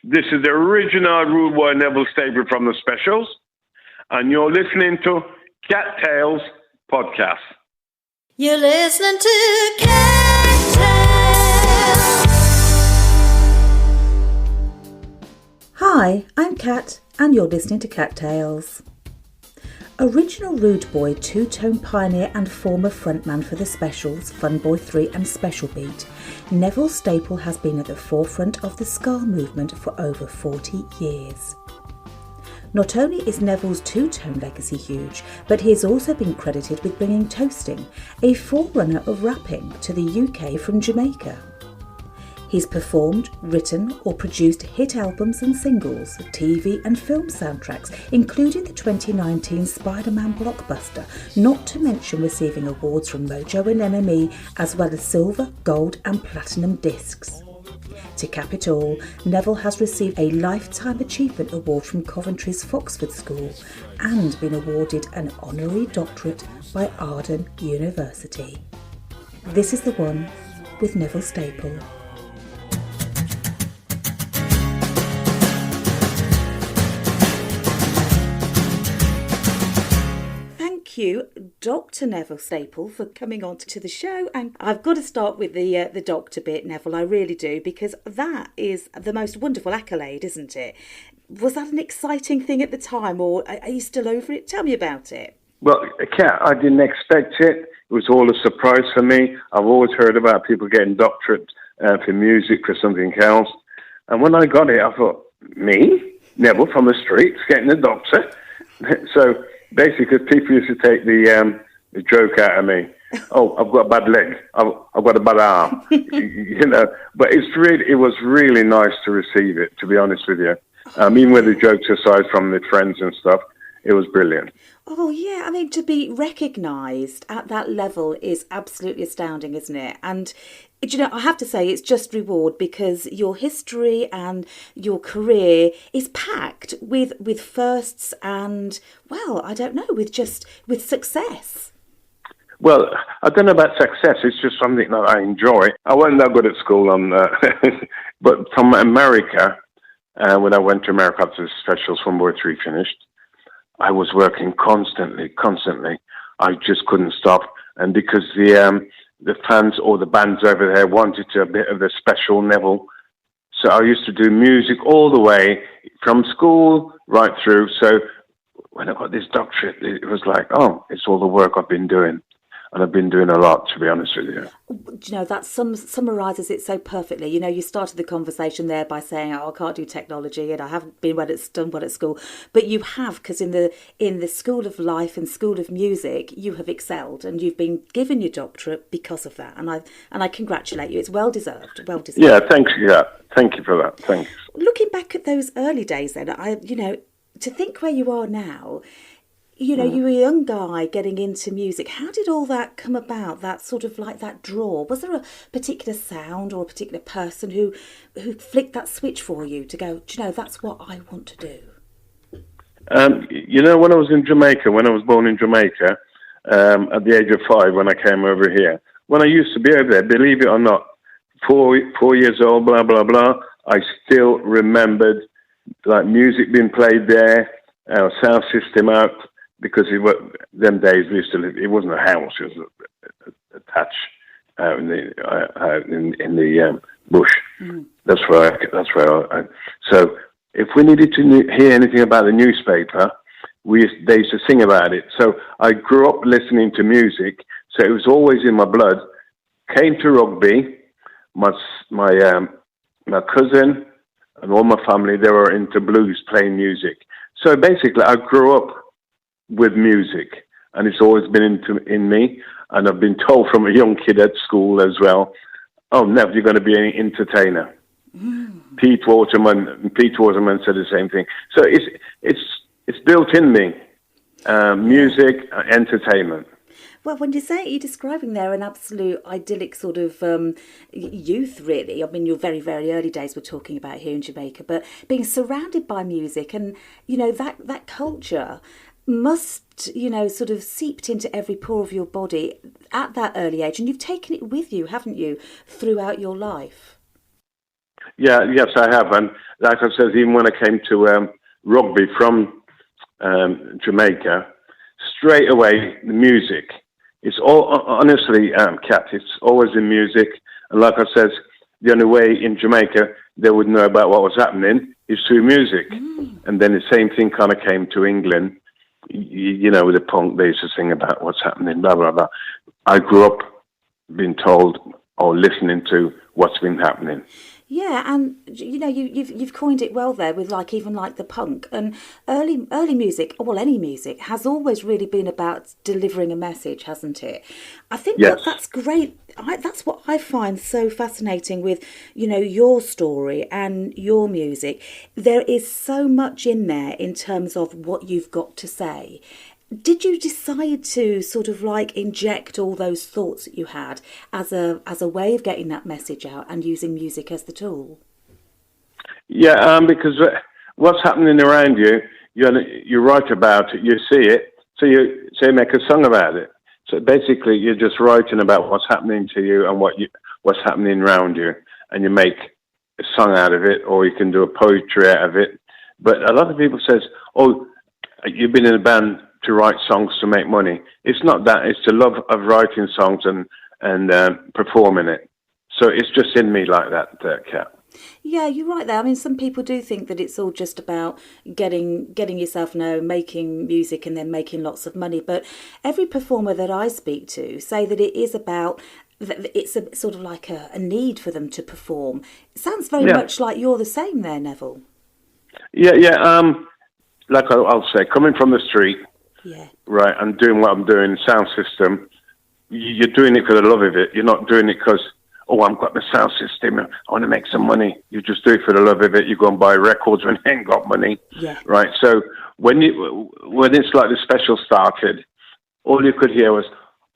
This is the original Rude Boy Neville Staple from the Specials, and you're listening to CATtales podcast. You're listening to CATtales. Hi, I'm Kat, and you're listening to CATtales. Original Rude Boy two-tone pioneer and former frontman for the Specials, Fun Boy 3 and Special Beat, Neville Staple has been at the forefront of the ska movement for over 40 years. Not only is Neville's two-tone legacy huge, but he has also been credited with bringing toasting, a forerunner of rapping, to the UK from Jamaica. He's performed, written or produced hit albums and singles, TV and film soundtracks, including the 2019 Spiderman blockbuster, not to mention receiving awards from MOJO and NME, as well as silver, gold and platinum discs. To cap it all, Neville has received a Lifetime Achievement Award from Coventry's Foxford School and been awarded an Honorary Doctorate by Arden University. This is the one with Neville Staple. Thank you, Dr. Neville Staple, for coming on to the show. And I've got to start with the doctor bit, Neville. I really do, because that is the most wonderful accolade, isn't it? Was that an exciting thing at the time, or are you still over it? Tell me about it. Well, Kat, I didn't expect it. It was all a surprise for me. I've always heard about people getting doctorates for music, for something else. And when I got it, I thought, me? Neville from the streets getting a doctor? So basically, people used to take the joke out of me. Oh, I've got a bad leg. I've got a bad arm. But it was really nice to receive it, to be honest with you. Even with the jokes aside from the friends and stuff, it was brilliant. Oh, yeah. I mean, to be recognised at that level is absolutely astounding, isn't it? And, I have to say it's just reward, because your history and your career is packed with firsts and, well, I don't know, with success. Well, I don't know about success. It's just something that I enjoy. I wasn't that good at school, but from America, when I went to America after the Specials Fun Boy 3 finished, I was working constantly. I just couldn't stop. And because the fans or the bands over there wanted a bit of the special Neville, so I used to do music all the way from school right through. So when I got this doctorate, it was like, oh, it's all the work I've been doing. And I've been doing a lot, to be honest with you. That summarises it so perfectly. You started the conversation there by saying, oh, I can't do technology and I haven't done well at school. But you have, because in the School of Life and School of Music, you have excelled and you've been given your doctorate because of that. And I congratulate you. It's well deserved. Yeah, thanks. Yeah, thank you for that. Thanks. Looking back at those early days then, to think where you are now, you were a young guy getting into music. How did all that come about, that sort of like that draw? Was there a particular sound or a particular person who flicked that switch for you to go, that's what I want to do? When I was in Jamaica, when I was born in Jamaica, at the age of 5, when I came over here, when I used to be over there, believe it or not, 4 years old, blah, blah, blah, I still remembered like music being played there, our sound system out. Because them days we used to live, it wasn't a house; it was attached in the bush. Mm. That's where. So if we needed to hear anything about the newspaper, they used to sing about it. So I grew up listening to music, so it was always in my blood. Came to rugby, my cousin and all my family, they were into blues, playing music. So basically, I grew up with music, and it's always been in me. And I've been told from a young kid at school as well, oh, Nev, you're going to be an entertainer. Mm. Pete Waterman said the same thing. So it's built in me, music, entertainment. Well, when you say it, you're describing there an absolute idyllic sort of youth, really. I mean, your very, very early days we're talking about here in Jamaica, but being surrounded by music and, that culture must, sort of seeped into every pore of your body at that early age. And you've taken it with you, haven't you, throughout your life? Yes, I have. And like I said, even when I came to rugby from Jamaica, straight away, the music. It's all, honestly, Kat, it's always in music. And like I said, the only way in Jamaica they would know about what was happening is through music. And then the same thing kind of came to England. You know, with the punk, they used to sing about what's happening, blah, blah, blah. I grew up being told or listening to what's been happening. Yeah, and you know, you've coined it well there with like even like the punk and early music, well, any music has always really been about delivering a message, hasn't it? I think that's great. That's what I find so fascinating with, you know, your story and your music. There is so much in there in terms of what you've got to say. Did you decide to sort of like inject all those thoughts that you had as a way of getting that message out and using music as the tool? Yeah, because what's happening around you, you write about it, you see it, so you make a song about it. So basically, you're just writing about what's happening to you and what's happening around you, and you make a song out of it, or you can do a poetry out of it. But a lot of people says, "Oh, you've been in a band to write songs to make money." It's not that. It's the love of writing songs and performing it. So it's just in me like that, Kat. Yeah, you're right there. I mean, some people do think that it's all just about getting yourself known, making music and then making lots of money. But every performer that I speak to say that it is about, it's a sort of like a need for them to perform. It sounds very much like you're the same there, Neville. Yeah. Like I'll say, coming from the street, right, and doing what I'm doing, sound system, you're doing it for the love of it. You're not doing it because, oh, I've got the sound system, I want to make some money. You just do it for the love of it. You go and buy records when you ain't got money, right? So when it's like the special started, all you could hear was,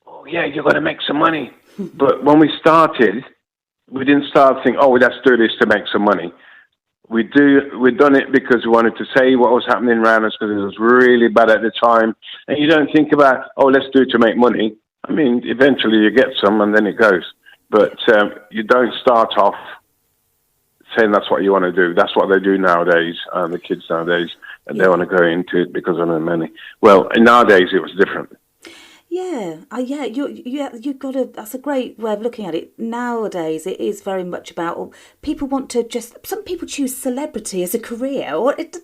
oh, yeah, you're going to make some money. But when we started, we didn't start thinking, oh, let's do this to make some money. We've done it because we wanted to say what was happening around us because it was really bad at the time. And you don't think about, oh, let's do it to make money. I mean, eventually you get some and then it goes. But you don't start off saying that's what you want to do. That's what they do nowadays, the kids nowadays, and they want to go into it because of the money. Well, nowadays it was different. You've got that's a great way of looking at it. Nowadays, it is very much about people want to some people choose celebrity as a career, or it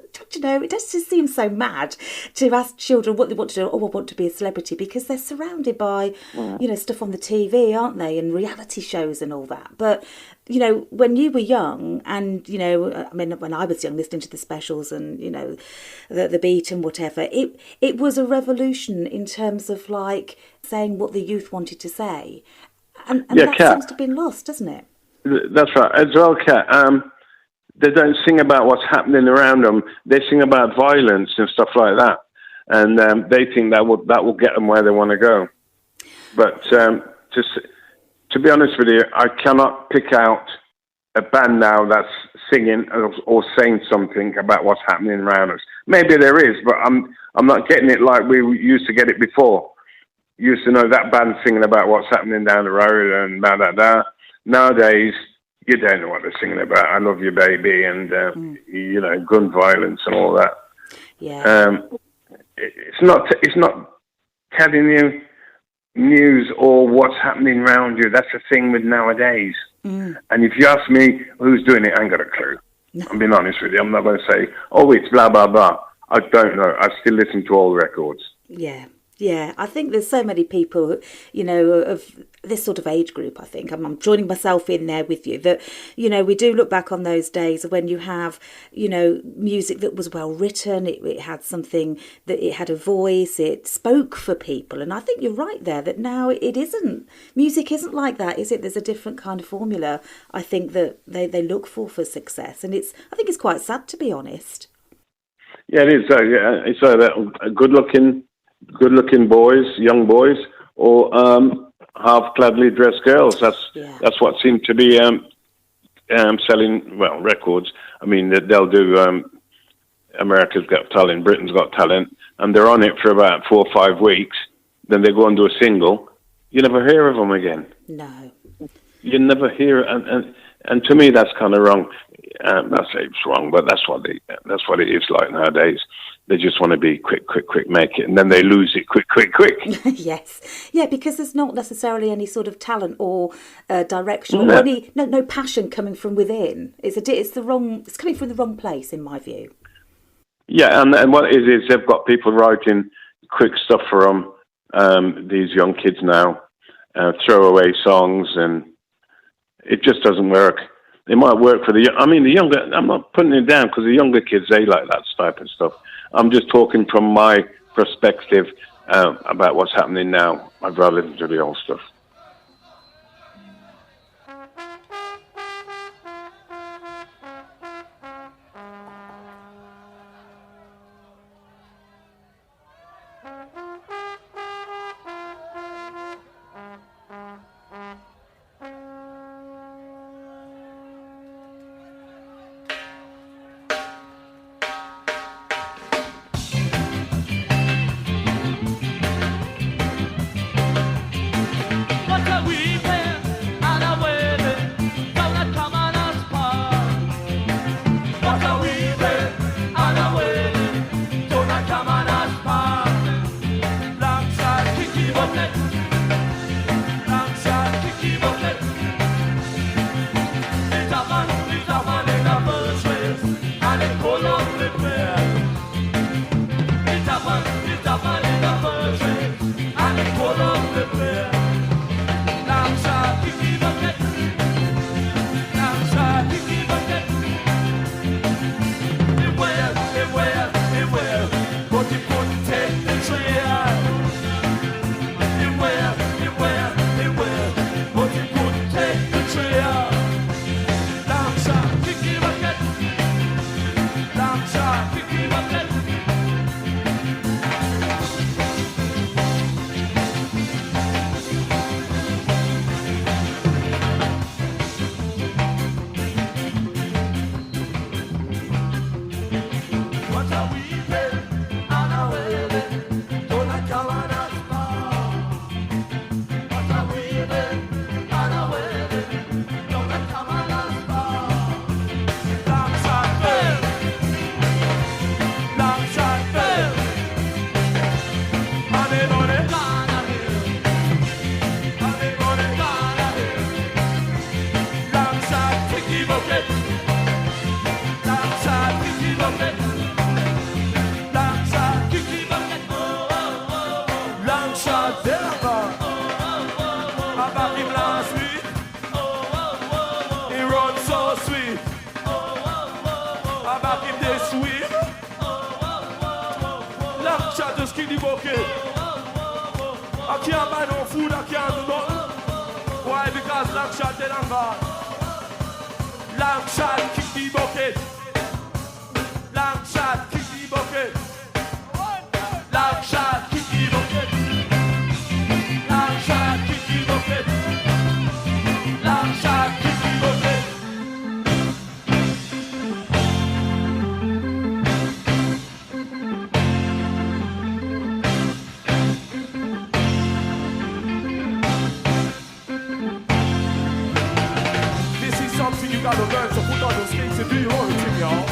just seems so mad to ask children what they want to do. Oh, I want to be a celebrity, because they're surrounded by, stuff on the TV, aren't they, and reality shows and all that. But when you were young, and I mean, when I was young, listening to the specials and the beat and whatever, it was a revolution in terms of like saying what the youth wanted to say, and that Kat, seems to have been lost, doesn't it? That's right. As well, Kat. They don't sing about what's happening around them. They sing about violence and stuff like that, and they think that will get them where they want to go. But to be honest with you, I cannot pick out a band now that's singing or saying something about what's happening around us. Maybe there is, but I'm not getting it like we used to get it before. Used to know that band singing about what's happening down the road and da-da-da. Nowadays, you don't know what they're singing about. I love you, baby, and, gun violence and all that. Yeah. It's not telling you news or what's happening around you. That's the thing with nowadays. And if you ask me who's doing it, I ain't got a clue. No. I'm being honest with you. I'm not going to say, oh, it's blah, blah, blah. I don't know. I still listen to all the records. Yeah, I think there's so many people, of this sort of age group, I think. I'm joining myself in there with you, that, we do look back on those days when you have, music that was well written, it had something, that it had a voice, it spoke for people. And I think you're right there, that now it isn't. Music isn't like that, is it? There's a different kind of formula, I think, that they look for success. And I think it's quite sad, to be honest. Yeah, it is. It's that good-looking boys, young boys, or half-gladly dressed girls. That's what seemed to be selling, records. I mean, they'll do America's Got Talent, Britain's Got Talent, and they're on it for about 4 or 5 weeks. Then they go and do a single. You never hear of them again. No. You never hear, and And to me, that's kind of wrong. Not say it's wrong, but that's what it is like nowadays. They just want to be quick, make it, and then they lose it quick. Yes, yeah, because there's not necessarily any sort of talent or direction or any no passion coming from within. It's coming from the wrong place, in my view. Yeah, and what it is they've got people writing quick stuff for them. These young kids now, throwaway songs, and it just doesn't work. It might work for the younger. I'm not putting it down because the younger kids, they like that type of stuff. I'm just talking from my perspective about what's happening now. I'd rather listen to the old stuff. I can't buy no food, I can't do nothing. Why? Because long shot dead and gone. Long shot kick the bucket. Long shot kick the bucket. Long shot kick the bucket. Long shot kick the bucket. Long shot kick the bucket. You gotta learn to put on those skates and do your own thing, y'all.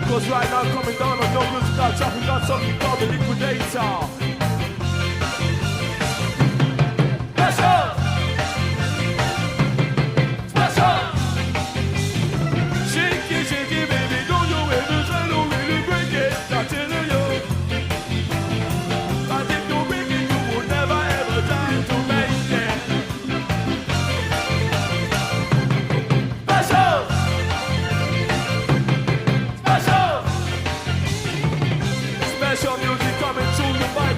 Cause right now coming down on no musical trap, we got something called the Liquidator. Special! Special! Shake it, baby, don't you ever try to really break it. I'm telling you. I think you break it, you will never ever try to make it. Special music coming through the mic.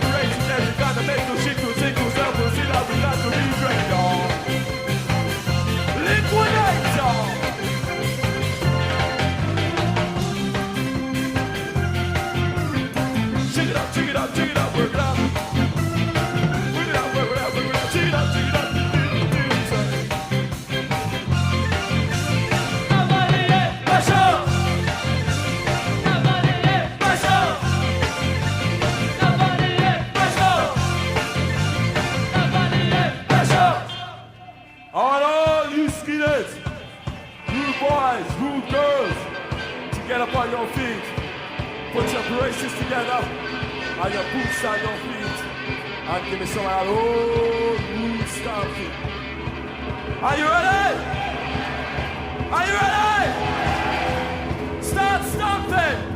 boys, rude girls, to get up on your feet. Put your braces together and your boots on your feet. And give me some of that old rude stomping. Are you ready? Are you ready? Start stomping!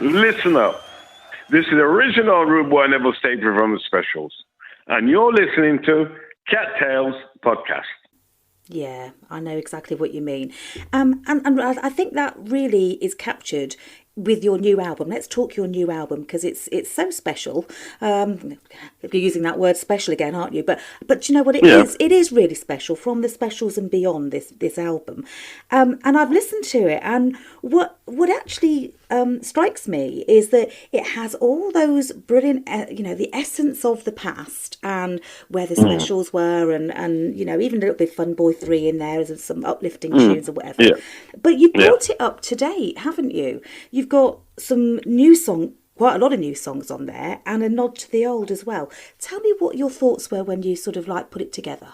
Listen up. This is the original Rude Boy Neville Staple from the Specials. And you're listening to CATtales podcast. Yeah, I know exactly what you mean. And I think that really is captured with your new album. Let's talk your new album, because it's so special. You're using that word special again, aren't you? But do you know what it is? It is really special, from the Specials and beyond, this album. And I've listened to it, and what actually strikes me is that it has all those brilliant, the essence of the past and where the Specials were, and even a little bit Fun Boy 3 in there as some uplifting tunes or whatever. Yeah. But you brought it up to date, haven't you? You've got some new quite a lot of new songs on there, and a nod to the old as well. Tell me what your thoughts were when you sort of put it together.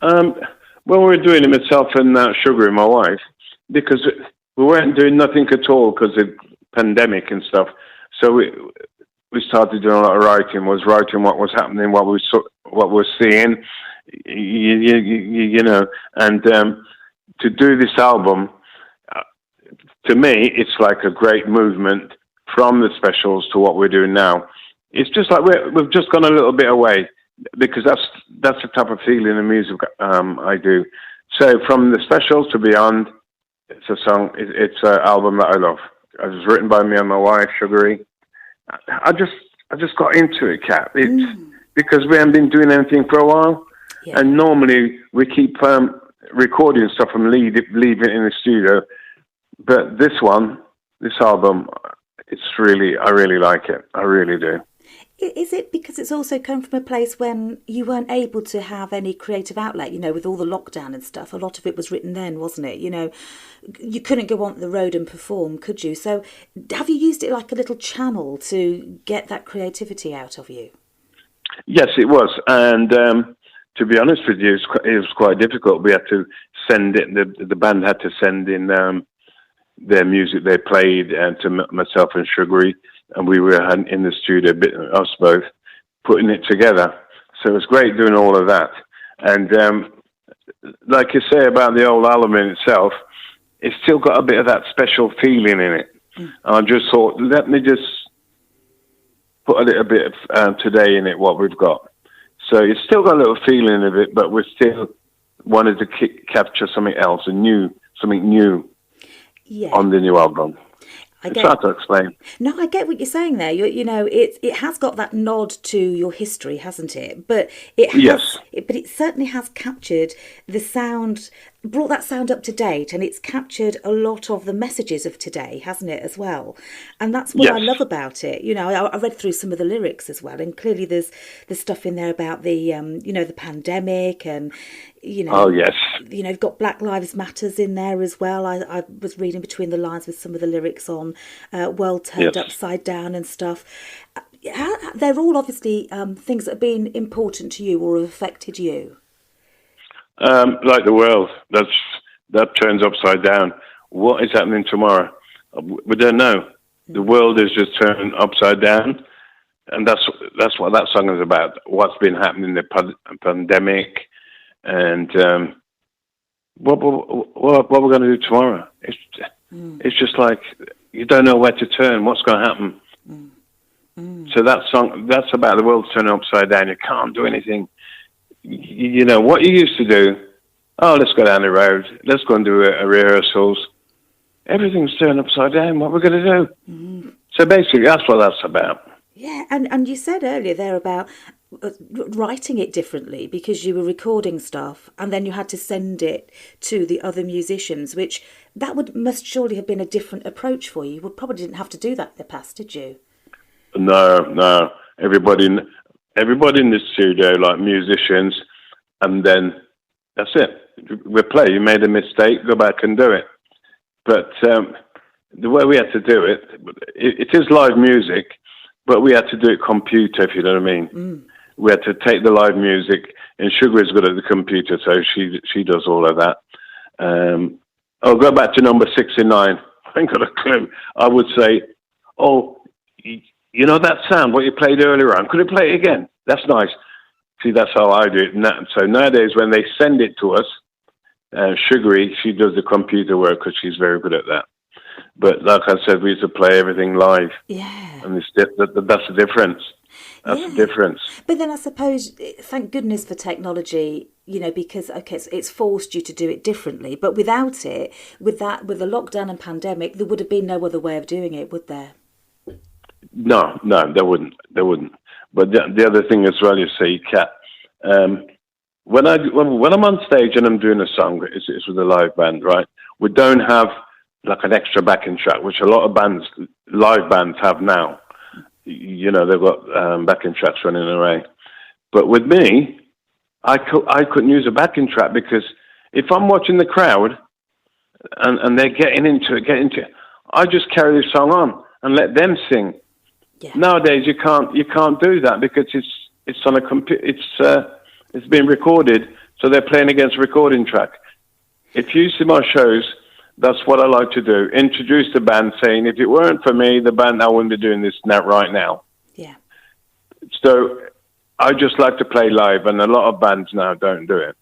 Well, we were doing it, myself and Sugar and my wife, because we weren't doing nothing at all because of pandemic and stuff. So we started doing a lot of writing. Writing what was happening, what we're seeing, and to do this album. To me, it's like a great movement from the Specials to what we're doing now. It's just like we've just gone a little bit away, because that's the type of feeling of music I do. So from the Specials to beyond, it's a song. It's an album that I love. It was written by me and my wife, Sugary. I just got into it, Kat. It's because we haven't been doing anything for a while, and normally we keep recording stuff and leave it in the studio. But this album, I really like it. I really do. Is it because it's also come from a place when you weren't able to have any creative outlet, with all the lockdown and stuff? A lot of it was written then, wasn't it? You couldn't go on the road and perform, could you? So have you used it like a little channel to get that creativity out of you? Yes, it was. And to be honest with you, it was quite difficult. We had to send it, the band had to send in their music they played, and to myself and Sugary, and we were in the studio, us both, putting it together. So it was great doing all of that. And like you say about the old album in itself, it's still got a bit of that special feeling in it. And I just thought, let me just put a little bit of today in it, what we've got. So it's still got a little feeling of it, but we still wanted to capture something else, something new. On the new album. It's hard to explain. No, I get what you're saying there. It has got that nod to your history, hasn't it? But it certainly has captured the sound brought that sound up to date, and it's captured a lot of the messages of today, hasn't it, as well? And that's what I Yes. love about it. You know, I read through some of the lyrics as well, and clearly there's stuff in there about the the pandemic, and Oh, yes. you've got Black Lives Matters in there as well. I was reading between the lines with some of the lyrics on world turned Yes. upside down and stuff. They're all obviously things that have been important to you or have affected you. Like the world, that turns upside down. What is happening tomorrow? We don't know. The world is just turning upside down, and that's what that song is about. What's been happening, the pandemic, and what we're going to do tomorrow. It's just like you don't know where to turn. What's going to happen? So that song, that's about the world turning upside down. You can't do anything. You know, what you used to do, oh, let's go down the road, let's go and do a rehearsals. Everything's turned upside down. What we're going to do? So basically, that's what that's about. Yeah, and you said earlier there about writing it differently because you were recording stuff and then you had to send it to the other musicians, which must surely have been a different approach for you. You probably didn't have to do that in the past, did you? No. Everybody in the studio, like musicians, and then that's it. We play. You made a mistake, go back and do it. But the way we had to do it, it is live music, but we had to do it computer, if you know what I mean. We had to take the live music, and Sugar is good at the computer, so she does all of that. I'll go back to number 69. I ain't got a clue. I would say, you know that sound, what you played earlier on? Could you play it again? That's nice. See, that's how I do it. So nowadays, when they send it to us, Sugary, she does the computer work because she's very good at that. But like I said, we used to play everything live. Yeah. And that's the difference. That's the difference. But then I suppose, thank goodness for technology, because, it's forced you to do it differently. But without it, with the lockdown and pandemic, there would have been no other way of doing it, would there? No, there wouldn't. But the other thing as well, you see, Kat, when I'm on stage and I'm doing a song, it's with a live band, right? We don't have like an extra backing track, which a lot of live bands have now. They've got backing tracks running away. But with me, I couldn't use a backing track because if I'm watching the crowd and they're getting into it, I just carry the song on and let them sing. Yeah. Nowadays, you can't do that because it's on a computer. It's being recorded, so they're playing against a recording track. If you see my shows, that's what I like to do. Introduce the band, saying, if it weren't for me, the band, I wouldn't be doing this right now. Yeah. So I just like to play live, and a lot of bands now don't do it.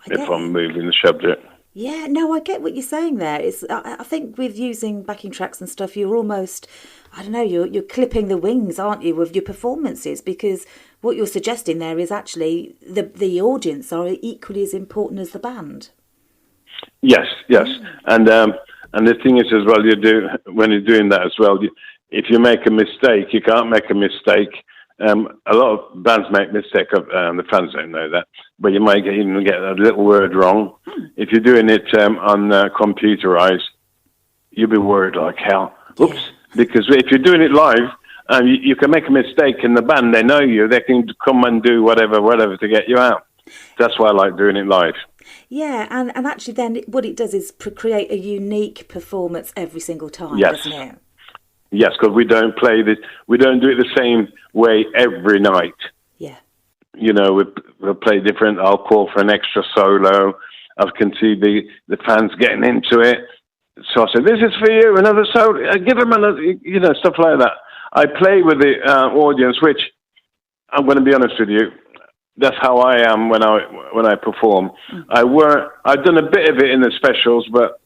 If I'm moving the subject. Yeah, no, I get what you're saying there. I think with using backing tracks and stuff, you're almost, I don't know, you're clipping the wings, aren't you, of your performances? Because what you're suggesting there is actually the audience are equally as important as the band. Yes, and the thing is as well, when you're doing that as well, if you make a mistake, you can't make a mistake. A lot of bands make mistakes. The fans don't know that, but you might even get a little word wrong. If you're doing it on computerized, you'll be worried like hell. Oops! Because if you're doing it live, you can make a mistake, and the band, they know you. They can come and do whatever to get you out. That's why I like doing it live. Yeah, and actually, then what it does is create a unique performance every single time, doesn't it? Yes, because we don't we don't do it the same way every night. Yeah. We'll play different. I'll call for an extra solo. I can see the fans getting into it. So I said, this is for you, another solo. Give them another, stuff like that. I play with the audience, which I'm going to be honest with you, that's how I am when I perform. I've done a bit of it in the specials, but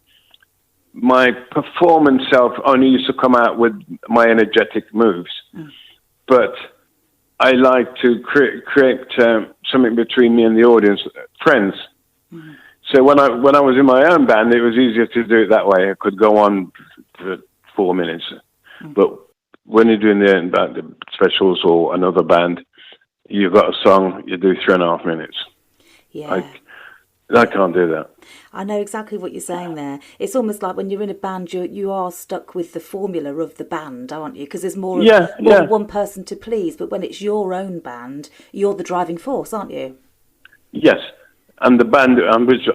my performance self only used to come out with my energetic moves. But I like to create something between me and the audience, friends. So when I was in my own band, it was easier to do it that way. I could go on for 4 minutes. But when you're doing the specials or another band, you've got a song, you do 3.5 minutes. Yeah. I can't do that. I know exactly what you're saying there. It's almost like when you're in a band, you are stuck with the formula of the band, aren't you? Because there's more than one person to please. But when it's your own band, you're the driving force, aren't you? Yes, and the band, which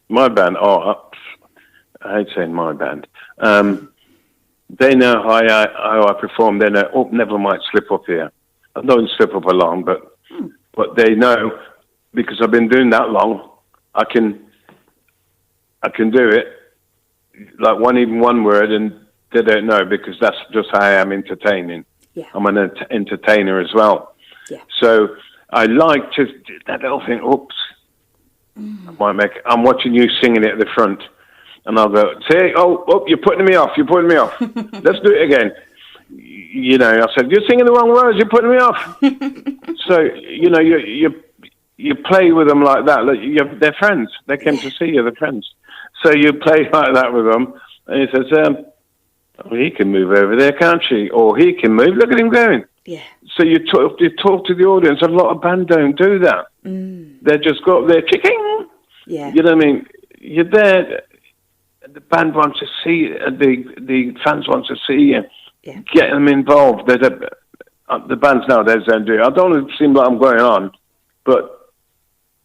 my band. Oh, I hate saying my band. They know how I perform. They know. Oh, never mind, slip up here. I don't slip up along, but they know because I've been doing that long. I can do it like one word, and they don't know because that's just how I am entertaining. Yeah. I'm an entertainer as well. Yeah. So I like to that little thing. Oops, I'm watching you singing it at the front, and I'll go say, "Oh, you're putting me off. You're putting me off. Let's do it again." You know, I said, "You're singing the wrong words. You're putting me off." So you know, you play with them like that. Like, they're friends. They came to see you. They're friends. So you play like that with them, and he says, well, he can move over there, can't she? Or he can move. Look at him going. Yeah. So you talk to the audience. A lot of bands don't do that. They just go up there, chicking. Yeah. You know what I mean? You're there. The band wants to see the fans want to see you. Yeah. Get them involved. The bands nowadays don't do it. I don't want to seem like I'm going on, but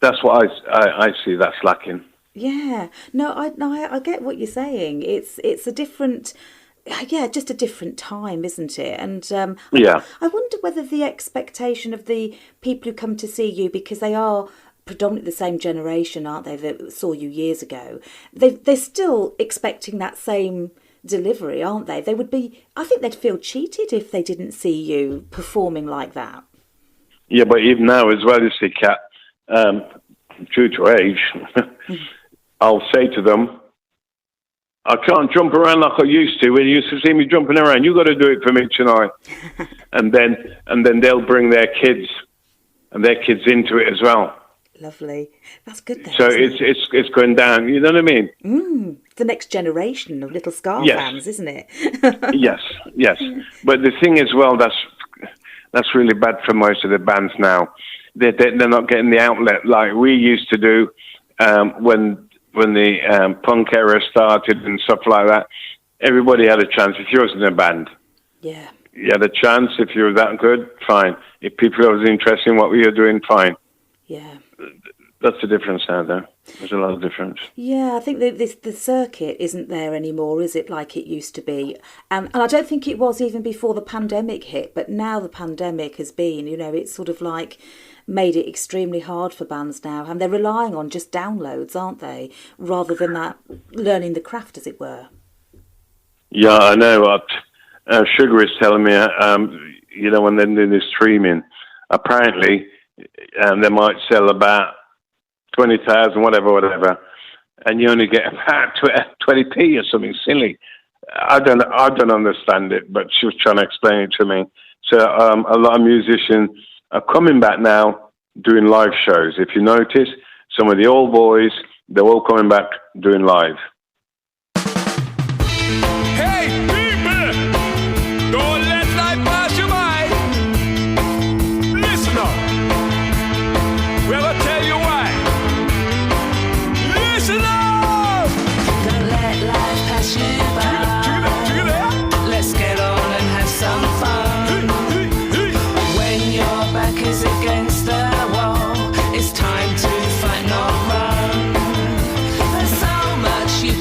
that's what I see. That's lacking. Yeah, no, I get what you're saying. It's a different, just a different time, isn't it? And I wonder whether the expectation of the people who come to see you, because they are predominantly the same generation, aren't they, that saw you years ago, they're still expecting that same delivery, aren't they? I think they'd feel cheated if they didn't see you performing like that. Yeah, but even now as well, you see, Kat, due to age, I'll say to them, I can't jump around like I used to. When you used to see me jumping around, you got to do it for me tonight. and then they'll bring their kids and their kids into it as well. Lovely. That's good then. So it's going down, you know what I mean? The next generation of little ska fans, isn't it? Yes. But the thing is, well, that's really bad for most of the bands now. They're not getting the outlet like we used to do when the punk era started and stuff like that. Everybody had a chance. If you was in a band, you had a chance. If you were that good, fine. If people was interested in what we were doing, fine. Yeah. That's the difference now, though. There's a lot of difference. Yeah, I think the circuit isn't there anymore, is it, like it used to be? And I don't think it was even before the pandemic hit, but now the pandemic has been, it's sort of like made it extremely hard for bands now, and they're relying on just downloads, aren't they, rather than that learning the craft, as it were. Yeah, I know. Sugar is telling me, when they're doing this streaming, apparently they might sell about 20,000, whatever, and you only get about 20p or something silly. I don't understand it, but she was trying to explain it to me. So a lot of musicians are coming back now doing live shows. If you notice, some of the old boys, they're all coming back doing live. Hey, people! Don't let life pass you by. Listen up. We're going to tell you why. Listen up! Don't let life pass you by. Let's get on and have some fun. When your back is against the wall, it's time to fight, not run. There's so much you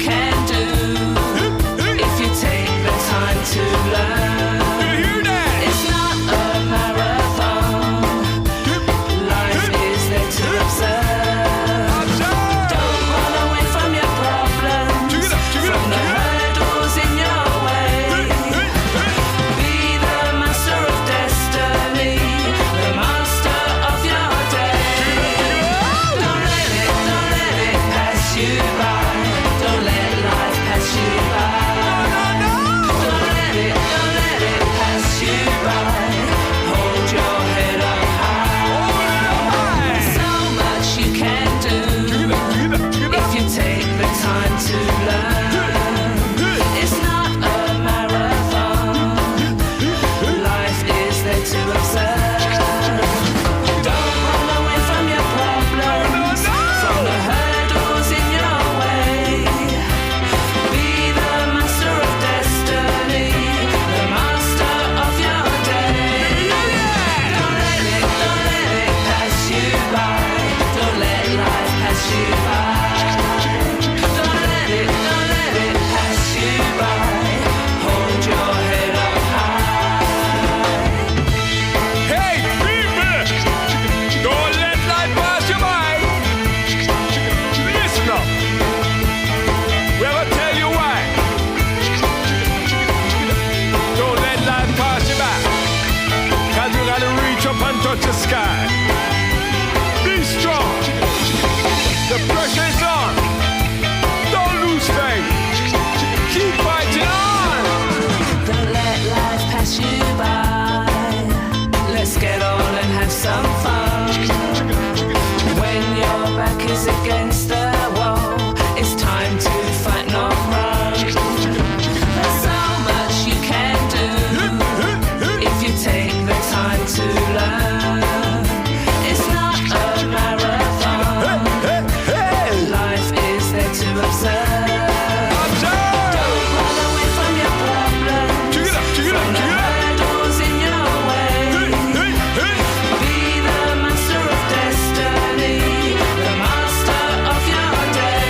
up and touch the sky. Be strong. The pressure is on. Don't lose faith. Keep fighting on. Don't let life pass you by. Let's get on and have some fun. When your back is against the wall, it's time to fight, not run. There's so much you can do if you take the time to learn. It's not a marathon. Life is there to observe. Don't run away from your problems, from the hurdles in your way. Be the master of destiny, the master of your day.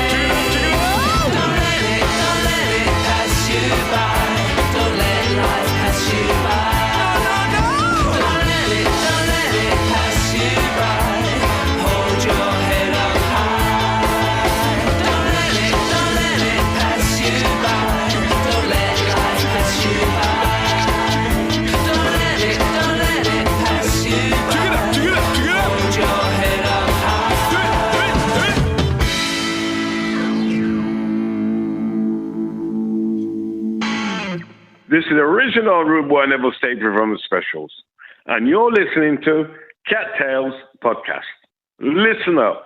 Don't let it pass you by. Don't let life pass you by. Don't let it pass you by. Hold your head up high. Don't let it pass you by. Don't let life pass you by. Don't let it pass you by. Hold your head up high. This is original Rude Boy Neville Staple from the Specials. And you're listening to CATtales podcast. Listen up.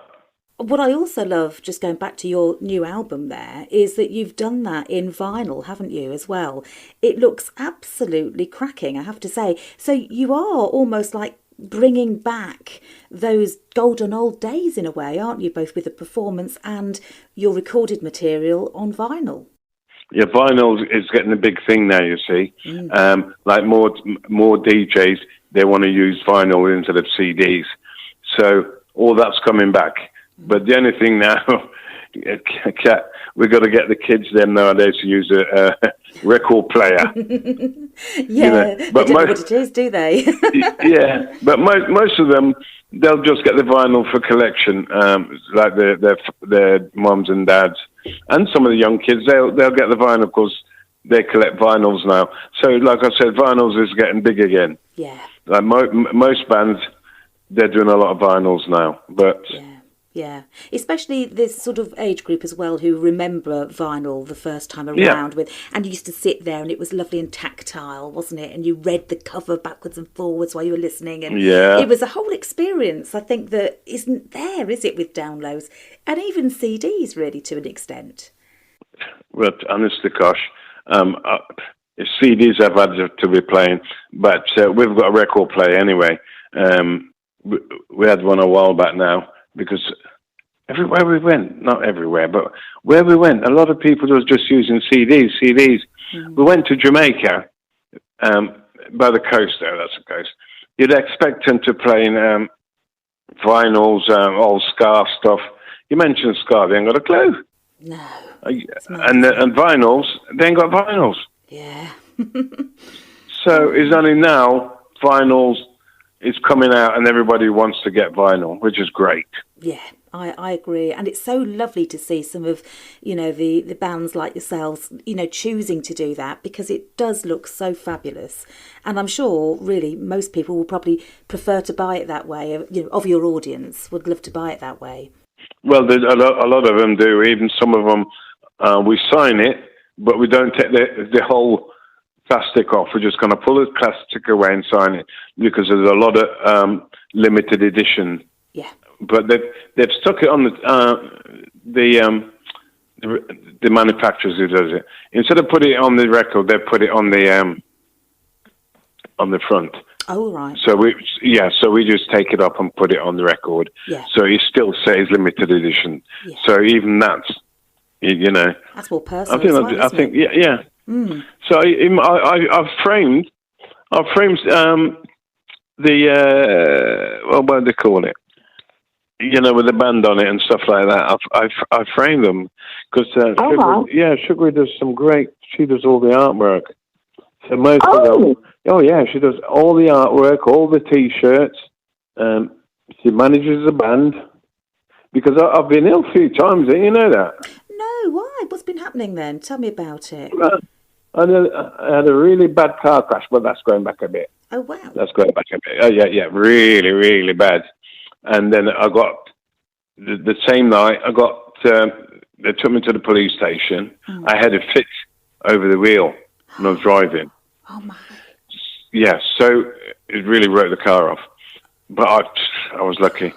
What I also love, just going back to your new album there, is that you've done that in vinyl, haven't you, as well? It looks absolutely cracking, I have to say. So you are almost like bringing back those golden old days in a way, aren't you, both with the performance and your recorded material on vinyl? Yeah, vinyl is getting a big thing now, you see. Like more DJs, they want to use vinyl instead of CDs. So all that's coming back. But the only thing now, we've got to get the kids then nowadays to use a record player. Yeah, but they don't know what it is, do they? Yeah, but most of them, they'll just get the vinyl for collection, like their mums and dads. And some of the young kids, they'll get the vinyl because they collect vinyls now. So, like I said, vinyls is getting big again. Yeah. Like most bands, they're doing a lot of vinyls now. But yeah, especially this sort of age group as well who remember vinyl the first time around and you used to sit there and it was lovely and tactile, wasn't it? And you read the cover backwards and forwards while you were listening, and it was a whole experience. I think that isn't there, is it, with downloads and even CDs, really, to an extent. Well, honestly, gosh, CDs I've had to be playing, but we've got a record player anyway. We had one a while back now. Because everywhere we went, not everywhere, but where we went, a lot of people was just using CDs. We went to Jamaica, by the coast there, that's the coast. You'd expect them to play in vinyls, old ska stuff. You mentioned ska, they ain't got a clue. No. And vinyls, they ain't got vinyls. Yeah. So it's only now vinyls is coming out and everybody wants to get vinyl, which is great. Yeah, I agree. And it's so lovely to see some of, the bands like yourselves, choosing to do that, because it does look so fabulous. And I'm sure, really, most people will probably prefer to buy it that way, of your audience, would love to buy it that way. Well, a lot of them do. Even some of them, we sign it, but we don't take the whole plastic off. We're just going to pull the plastic away and sign it, because there's a lot of limited edition. Yeah. But they've stuck it on the manufacturers who does it. Instead of putting it on the record, they put it on the front. Oh, right. So we just take it up and put it on the record. Yeah. So it still says limited edition. Yeah. So even that's, that's more personal. I think, yeah. Mm. So I've framed what do they call it? With the band on it and stuff like that. I've framed them because Sugary does some great. She does all the artwork. So most of them. Oh yeah, she does all the artwork, all the T-shirts. She manages the band. Because I've been ill a few times, you know that? No, why? What's been happening then? Tell me about it. I had a really bad car crash, but that's going back a bit. Oh, wow. That's going back a bit. Oh, yeah, really, really bad. And then I got, the same night, they took me to the police station. I had a fit over the wheel when I was driving. Oh, my. Yeah, so it really wrote the car off. But I was lucky.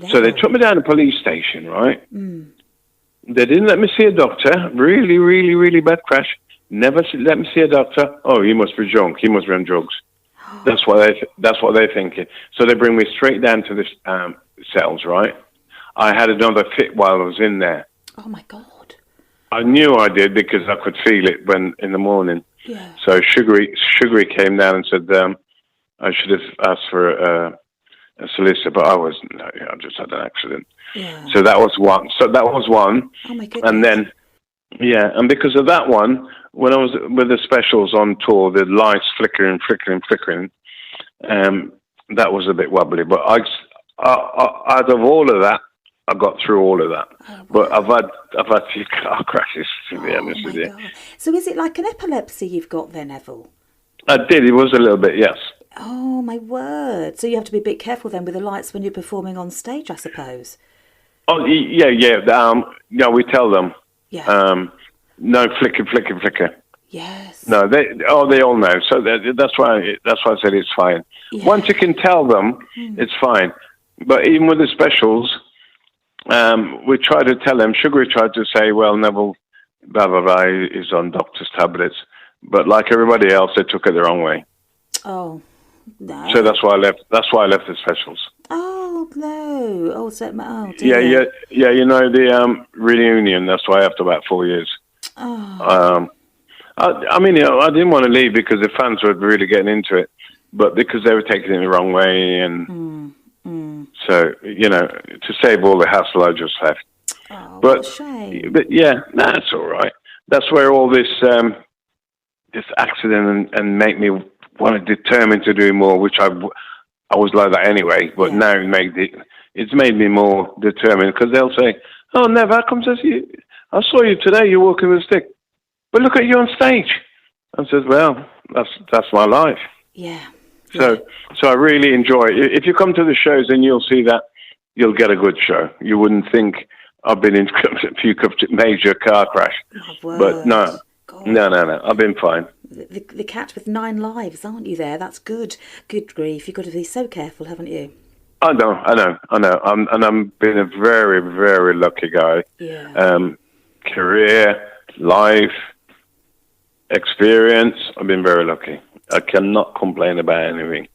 So they took me down to the police station, right? They didn't let me see a doctor. Really, really, really bad crash. Never let me see a doctor. Oh, he must be drunk. He must be on drugs. That's what they're thinking. So they bring me straight down to the cells, right? I had another fit while I was in there. Oh, my God. I knew I did because I could feel it in the morning. Yeah. So Sugary came down and said I should have asked for a solicitor, but I just had an accident. Yeah. So that was one. Oh, my goodness. And then, and because of that one, when I was with the specials on tour, the lights flickering, that was a bit wobbly. But I out of all of that, I got through all of that. Oh, wow. But I've had a few car crashes, to be honest with you. God. So is it like an epilepsy you've got then, Neville? I did. It was a little bit, yes. Oh, my word. So you have to be a bit careful then with the lights when you're performing on stage, I suppose. Oh, yeah. We tell them. Yeah. No, flicker. Yes. No, they all know. So that's why I said it's fine. Yeah. Once you can tell them, it's fine. But even with the specials, we try to tell them. Sugary tried to say, well, Neville, blah, blah, blah, is on doctor's tablets. But like everybody else, they took it the wrong way. Oh, no. So that's why I left. That's why I left the specials. Oh, no. Oh, dear. Yeah. You know, the reunion, that's why after about 4 years. Oh. I mean, I didn't want to leave because the fans were really getting into it. But because they were taking it the wrong way. And so, to save all the hassle, I just left. Oh, what a shame. But yeah, that's all right. That's where all this accident and make me want to determine to do more, which I was like that anyway. But now it's made me more determined because they'll say, "Oh, Nev, how come I saw you today? You're walking with a stick, but look at you on stage." I said, "Well, that's my life." Yeah. So I really enjoy it. If you come to the shows, then you'll see that you'll get a good show. You wouldn't think I've been in a few major car crash, but no. God. No. I've been fine. The cat with 9 lives, aren't you there? That's good. Good grief. You've got to be so careful, haven't you? I know. I'm been a very, very lucky guy. Yeah. Career, life, experience. I've been very lucky. I cannot complain about anything.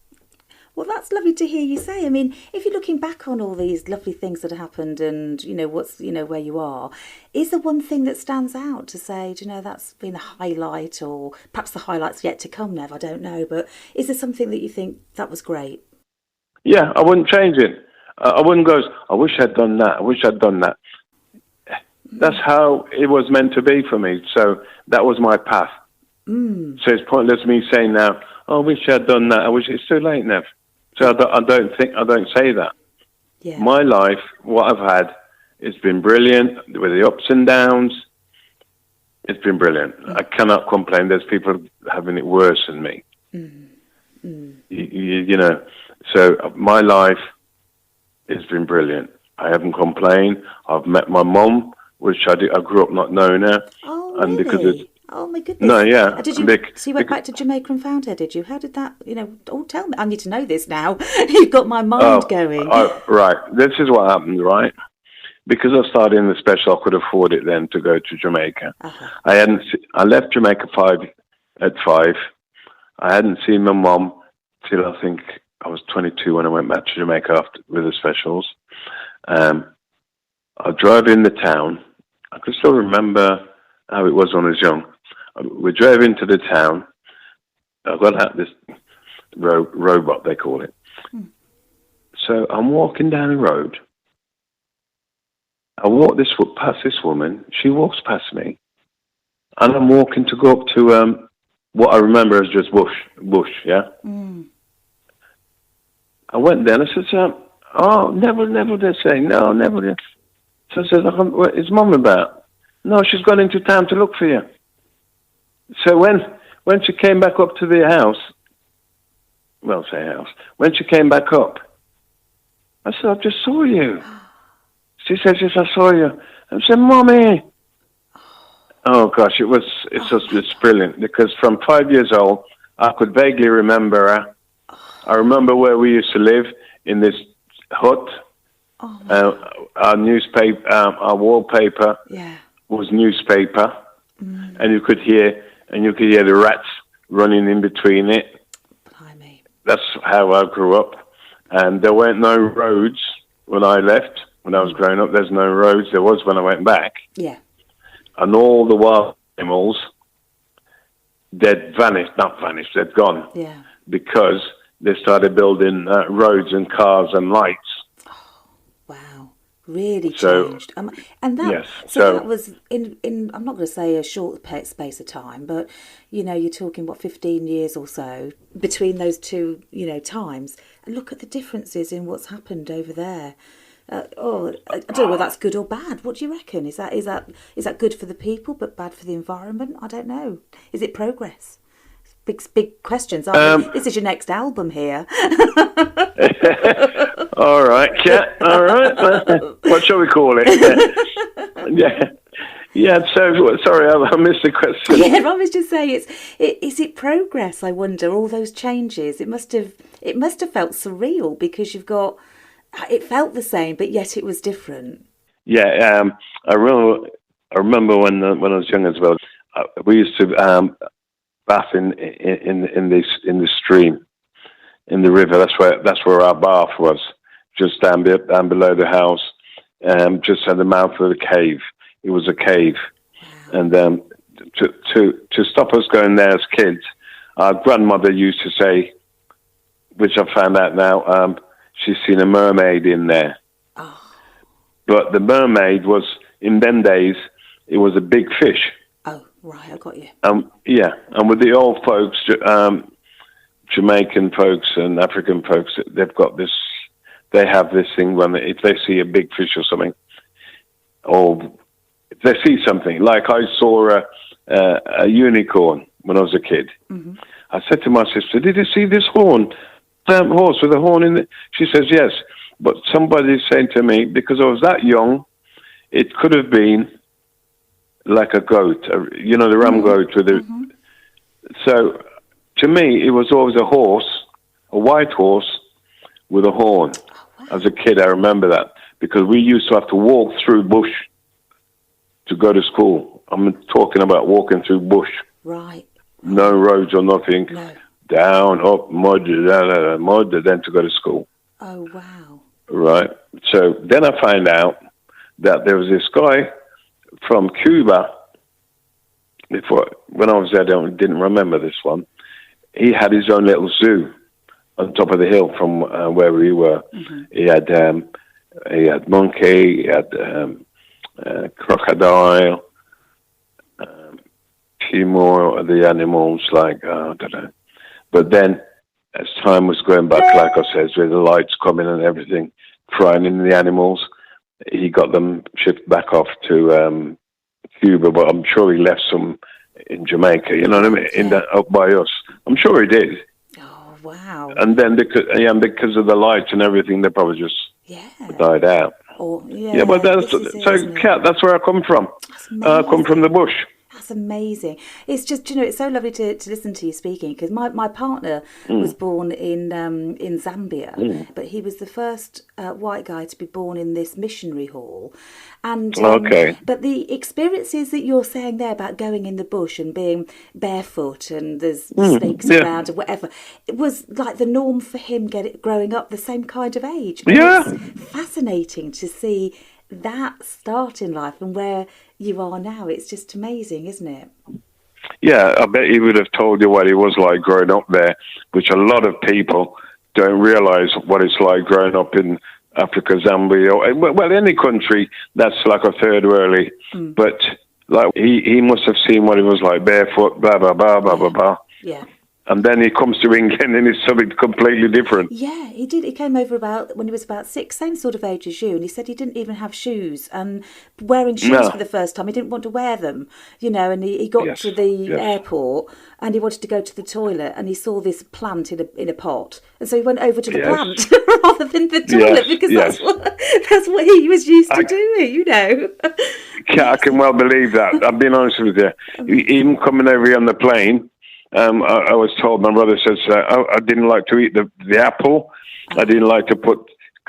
Well, that's lovely to hear you say. I mean, if you're looking back on all these lovely things that happened and, where you are, is there one thing that stands out to say, that's been a highlight, or perhaps the highlight's yet to come, Nev, I don't know, but is there something that you think that was great? Yeah, I wouldn't change it. I wouldn't go, I wish I'd done that. I wish I'd done that. That's how it was meant to be for me. So that was my path. So it's pointless me saying now, I wish I'd done that. I wish it's too late, Nev. So I don't say that. Yeah. My life, what I've had, it's been brilliant with the ups and downs. It's been brilliant. I cannot complain. There's people having it worse than me. So my life has been brilliant. I haven't complained. I've met my mum, which I grew up not knowing her. Oh, and really? because oh, my goodness. No, yeah. So you went back to Jamaica and found her, did you? How did that, tell me. I need to know this now. You've got my mind going. Right. This is what happened, right? Because I started in the special, I could afford it then to go to Jamaica. Uh-huh. I left Jamaica at 5. I hadn't seen my mum till I think I was 22 when I went back to Jamaica with the specials. I drove in the town. I can still remember how it was when I was young. We drove into the town. I got out this robot, they call it. So I'm walking down the road. I walk past this woman. She walks past me. And I'm walking to go up to what I remember as just bush, yeah? I went there and I said, Neville, they're saying, no, Neville. So I said, what is Mum about? No, she's gone into town to look for you. So when she came back up to the house, well, say house. When she came back up, I said, I just saw you. She said, yes, I saw you. I said, Mommy. Oh, gosh, it's brilliant, because from 5 years old, I could vaguely remember her. I remember where we used to live, in this hut. Our newspaper, our wallpaper was newspaper, and you could hear the rats running in between it. Blimey. That's how I grew up, and there weren't no roads when I left. When I was growing up, there's no roads. There was when I went back. Yeah. And all the wild animals, they'd gone. Yeah. Because they started building roads and cars and lights. Wow, really So, changed. And that, yes, so so- that was in I'm not going to say a short space of time, but you're talking 15 years or so between those two times. And look at the differences in what's happened over there. I don't know whether that's good or bad. What do you reckon? Is that good for the people but bad for the environment? I don't know. Is it progress? Big questions. This is your next album here. All right, Kat. All right. What shall we call it? Yeah. So sorry, I missed the question. Yeah, I was just saying, is it progress? I wonder. All those changes. It must have felt surreal, because it felt the same, but yet it was different. Yeah. I remember when I was young as well. We used to bath in the stream, in the river. That's where our bath was, just down below the house, just at the mouth of the cave. It was a cave, and to stop us going there as kids, our grandmother used to say, which I found out now, she's seen a mermaid in there. Oh. But the mermaid was, in them days, it was a big fish. Oh, right, I got you. And with the old folks, Jamaican folks and African folks, they have this thing when if they see a big fish or something, or if they see something, like I saw a unicorn when I was a kid. Mm-hmm. I said to my sister, did you see this horse with a horn in it? She says, yes. But somebody's saying to me, because I was that young, it could have been like a goat, the ram goat with the. Mm-hmm. So to me, it was always a horse, a white horse with a horn. Oh, wow. As a kid, I remember that, because we used to have to walk through bush to go to school. I'm talking about walking through bush. Right. No roads or nothing. No. Down, up, mud, then to go to school. Oh, wow. Right. So then I find out that there was this guy from Cuba. When I was there, I didn't remember this one. He had his own little zoo on top of the hill from where we were. Mm-hmm. He had monkey, he had crocodile, few more of the animals, I don't know. But then, as time was going back, like I said, with the lights coming and everything, frying in the animals, he got them shipped back off to Cuba, but I'm sure he left some in Jamaica, you know what I mean, up by us. I'm sure he did. Oh, wow. And then because of the lights and everything, they probably just died out. But but Kat, that's where I come from. I come from the bush. That's amazing. It's just, it's so lovely to listen to you speaking, because my partner was born in Zambia, but he was the first white guy to be born in this missionary hall. And but the experiences that you're saying there about going in the bush and being barefoot and there's snakes around or whatever, it was like the norm for him growing up the same kind of age. But it's fascinating to see that start in life and where you are now. It's just amazing, isn't it? Yeah, I bet he would have told you what it was like growing up there, which a lot of people don't realise what it's like growing up in Africa, Zambia, or any country that's like a third worldly. But like he must have seen what it was like barefoot, blah blah blah blah blah blah. Yeah. And then he comes to England and it's something completely different. Yeah, he did. He came over when he was about 6, same sort of age as you, and he said he didn't even have shoes. And wearing shoes for the first time, he didn't want to wear them, and he got to the airport and he wanted to go to the toilet and he saw this plant in a pot. And so he went over to the plant rather than the toilet because that's what he was used to doing, I can well believe that. I've been honest with you. Even coming over here on the plane, I was told, my brother says, I didn't like to eat the apple. I didn't like to put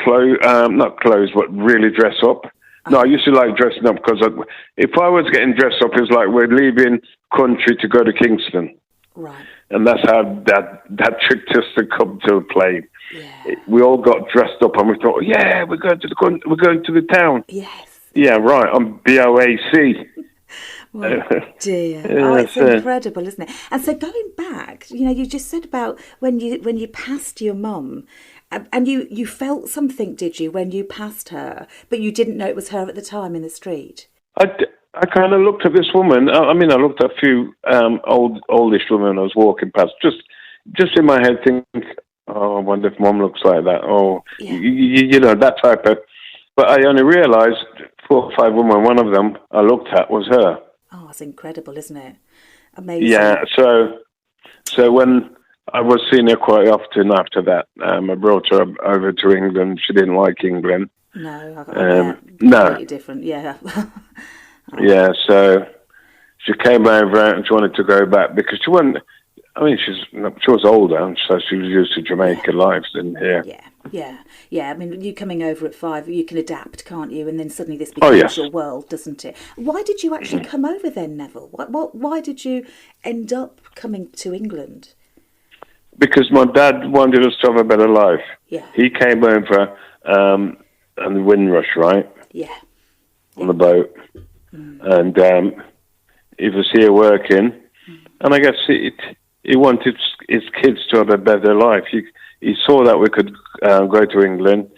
not clothes, but really dress up. No, I used to like dressing up because if I was getting dressed up, it's like we're leaving country to go to Kingston. Right. And that's how that tricked us to come to a plane. Yeah. We all got dressed up and we thought, we're going to the town. Yes. Yeah, right, on BOAC. Oh dear! It's incredible, isn't it? And so going back, you just said about when you passed your mum, and you felt something, did you, when you passed her, but you didn't know it was her at the time in the street? I kind of looked at this woman. I looked at a few oldish women I was walking past, just in my head, think, oh, I wonder if Mum looks like that. Oh, that type of. But I only realised 4 or 5 women. One of them I looked at was her. Oh, it's incredible, isn't it? Amazing. Yeah, so when I was seeing her quite often after that, I brought her over to England. She didn't like England. No, completely different, yeah. Yeah, so she came over and she wanted to go back because she wasn't, she was older, so she was used to Jamaican lives in here. Yeah. You coming over at 5, you can adapt, can't you? And then suddenly this becomes your world, doesn't it? Why did you actually come over then, Neville? Why did you end up coming to England? Because my dad wanted us to have a better life. Yeah. He came over on the Windrush, right? Yeah. On the boat. And he was here working. And I guess he wanted his kids to have a better life. He saw that we could go to England,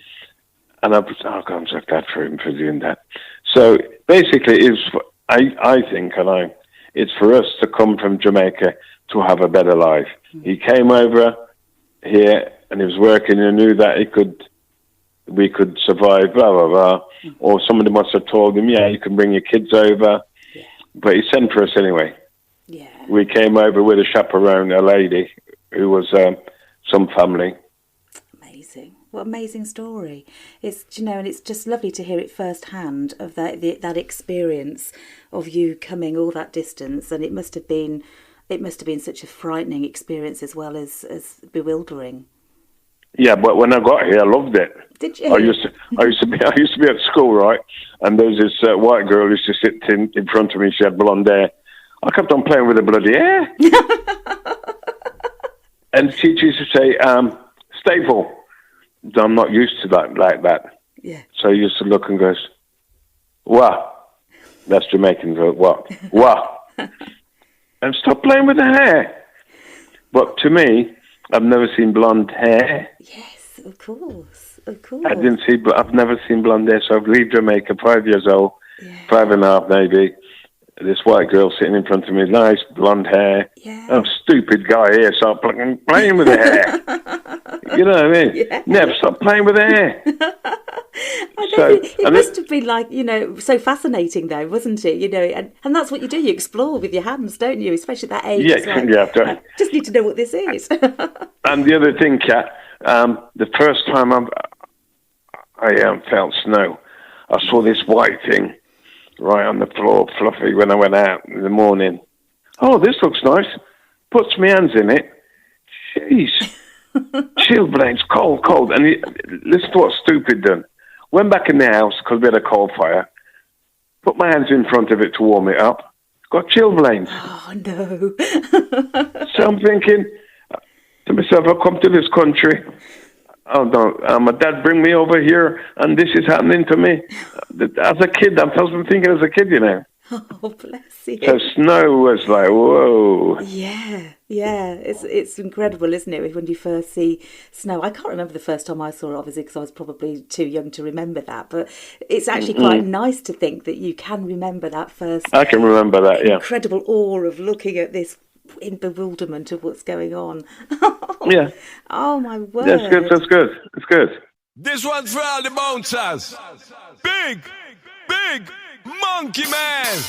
and I was, God, I'm glad for him for doing that. So basically, I think, it's for us to come from Jamaica to have a better life. He came over here, and he was working, and knew that we could survive, blah, blah, blah. Or somebody must have told him, you can bring your kids over. Yeah. But he sent for us anyway. Yeah. We came over with a chaperone, a lady who was some family. Amazing. What an amazing story. It's, and it's just lovely to hear it firsthand of that experience of you coming all that distance. And it must have been such a frightening experience as well as bewildering. Yeah, but when I got here, I loved it. Did you? I used to be at school, right? And there was this white girl who used to sit in front of me. She had blonde hair. I kept on playing with the bloody hair. And the teacher used to say, Staple. I'm not used to that like that. Yeah. So I used to look and goes, what? That's Jamaican. What? What? And stop playing with the hair. But to me, I've never seen blonde hair. Yes, of course. I've never seen blonde hair. So I've left Jamaica, 5 years old, 5.5 maybe. This white girl sitting in front of me, nice blonde hair. Yeah. I'm a stupid guy here, so I'm playing with the hair. You know what I mean? Yeah. Never stop playing with the hair. It must have been like, so fascinating though, wasn't it? And that's what you do. You explore with your hands, don't you? Especially at that age. I just need to know what this is. And the other thing, Kat, the first time I felt snow, I saw this white thing right on the floor, fluffy, when I went out in the morning. Oh, this looks nice. Puts my hands in it. Jeez. Chilblains, cold. And listen to what stupid done. Went back in the house because we had a coal fire. Put my hands in front of it to warm it up. Got chilblains. Oh, no. So I'm thinking to myself, I've come to this country. Oh, no, my dad bring me over here, and this is happening to me. As a kid, I was thinking as a kid, Oh, bless you. So snow was like, whoa. Yeah. It's incredible, isn't it, when you first see snow? I can't remember the first time I saw it, obviously, because I was probably too young to remember that. But it's actually quite nice to think that you can remember that first. I can remember that, incredible awe of looking at this in bewilderment of what's going on. Yeah. Oh my word. That's good. That's good. It's good. This one's for all the bouncers. Big monkey man.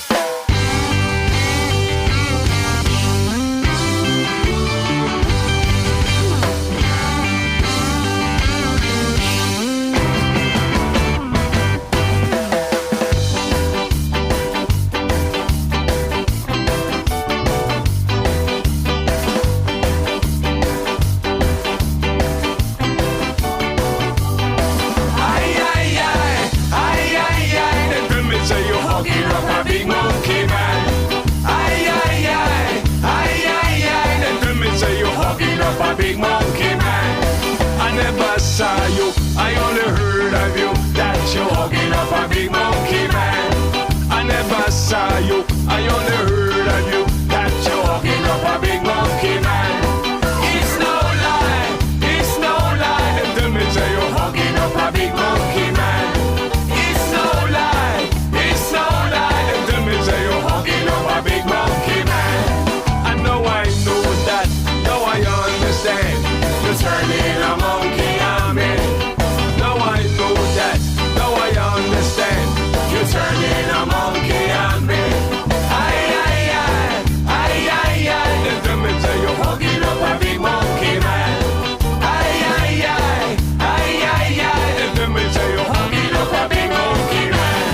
Saw you, I only heard of you, that you're hugging up a big monkey man. I never saw you, I only heard of you, that you're hugging up a big monkey man. It's no lie, them tell me say you're hugging up a big monkey man. It's no lie, them tell me say you're hugging up a big monkey man. I know that, now I understand, you're turning a monkey. Turning a monkey on me. Let me tell you, hugging up a big monkey man. Let me tell you, hugging up a big monkey man.